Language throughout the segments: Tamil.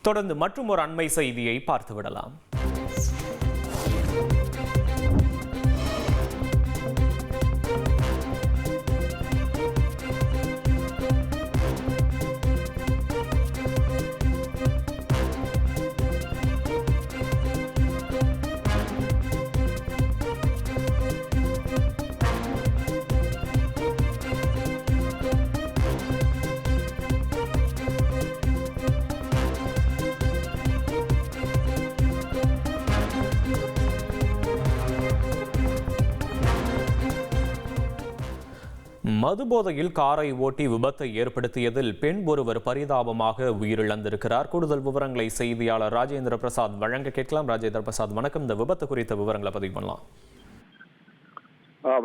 தொடர்ந்து மற்றும் ஒரு அண்மை செய்தியை பார்த்துவிடலாம். மதுபோதையில் காரை ஓட்டி விபத்தை ஏற்படுத்தியதில் பெண் ஒருவர் பரிதாபமாக உயிரிழந்திருக்கிறார். கூடுதல் விவரங்களை செய்தியாளர் ராஜேந்திர பிரசாத் வழங்க கேட்கலாம். ராஜேந்திர பிரசாத், வணக்கம். இந்த விபத்து குறித்த விவரங்களை பதிவு பண்ணலாம்.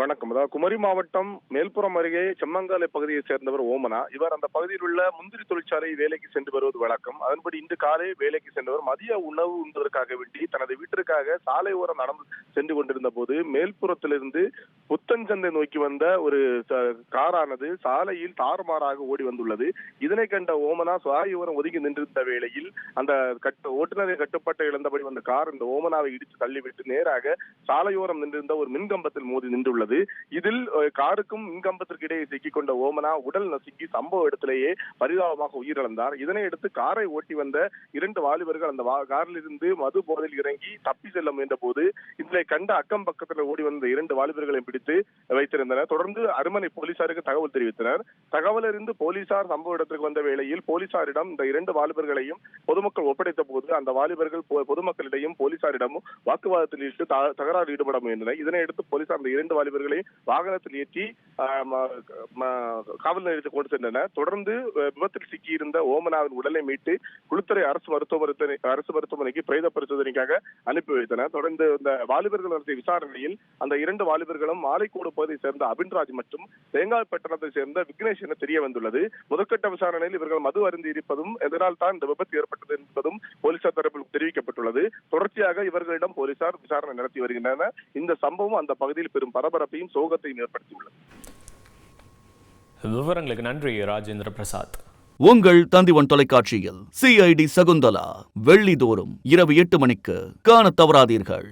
வணக்கம். அதாவது குமரி மாவட்டம் மேல்புறம் அருகே செம்மங்காலை பகுதியை சேர்ந்தவர் ஓமனா. இவர் அந்த பகுதியில் உள்ள முந்திரி தொழிற்சாலை வேலைக்கு சென்று வருவது வழக்கம். அதன்படி இன்று காலை வேலைக்கு சென்றவர் மதிய உணவு உண்பதற்காக வேண்டி தனது வீட்டிற்காக சாலை ஓரம் நடந்து சென்று கொண்டிருந்த போது மேல்புறத்திலிருந்து புத்தன்சந்தை நோக்கி வந்த ஒரு காரானது சாலையில் தாறுமாறாக ஓடி வந்துள்ளது. இதனை கண்ட ஓமனா சாலையோரம் ஒதுங்கி நின்றிருந்த வேளையில் அந்த ஓட்டுநரை கட்டுப்பாட்டை இழந்தபடி வந்த கார் இந்த ஓமனாவை இடித்து தள்ளிவிட்டு நேராக சாலையோரம் நின்றிருந்த ஒரு மின்கம்பத்தில் மோதி நின்றுள்ளது. இதில் காருக்கும் மின்கம்பத்திற்கு இடையே சிக்கிக் கொண்ட ஓமனா உடல் நசுக்கி சம்பவ இடத்திலேயே பரிதாபமாக உயிரிழந்தார். இதனையடுத்து காரை ஓட்டி வந்த 2 வாலிபர்கள் அந்த காரில் இருந்து மது போதையில் இறங்கி தப்பி செல்ல முயன்ற போது இதனை கண்ட அக்கம் பக்கத்தில் ஓடி வந்த 2 வாலிபர்களை பிடித்து வைத்திருந்தனர். தொடர்ந்து அருமனை போலீசாருக்கு தகவல் தெரிவித்தனர். தகவல் அறிந்து போலீசார் சம்பவ இடத்திற்கு வந்த வேளையில் போலீசாரிடம் இந்த 2 வாலிபர்களையும் பொதுமக்கள் ஒப்படைத்த போது அந்த வாலிபர்கள் பொதுமக்களிடையும் போலீசாரிடமும் வாக்குவாதத்தில் ஈடுபட்டு தகராறு ஈடுபட முயன்றனர். இதனையடுத்து போலீசார் அந்த 2 வாலிபர்களை வாகனத்தில் ஏற்றி காவல் நிலையத்துக்கு கொண்டு சென்றனர். தொடர்ந்து விபத்தில் சிக்கியிருந்த ஓமனாவின் உடலை மீட்டு குளுத்துறை அரசு மருத்துவமனைக்கு பிரேத பரிசோதனைக்காக அனுப்பி வைத்தனர். தொடர்ந்து இந்த வாலிபர்கள் நடத்திய விசாரணையில் அந்த 2 வாலிபர்களும் மாலைக்கோடு பகுதியை சேர்ந்த அபின்ராஜ் மற்றும் தேங்காய்பட்டணத்தை சேர்ந்த விக்னேஷ் என தெரிய வந்துள்ளது. முதற்கட்ட விசாரணையில் இவர்கள் மது அருந்தி இருப்பதும் இதனால் தான் இந்த விபத்து ஏற்பட்டது என்பதும் போலீசார் தரப்பில் தெரிவிக்கப்பட்டுள்ளது. தொடர்ச்சியாக இவர்களிடம் போலீசார் விசாரணை நடத்தி வருகின்றனர். இந்த சம்பவம் அந்த பகுதியில் பெரும் பரபரப்பையும் சோகத்தையும் ஏற்படுத்தியுள்ளது. விவரங்களுக்கு நன்றி ராஜேந்திர பிரசாத். உங்கள் தந்திவன் தொலைக்காட்சியில் CID சகுந்தலா வெள்ளிதோறும் இரவு 8 மணிக்கு காணத் தவறாதீர்கள்.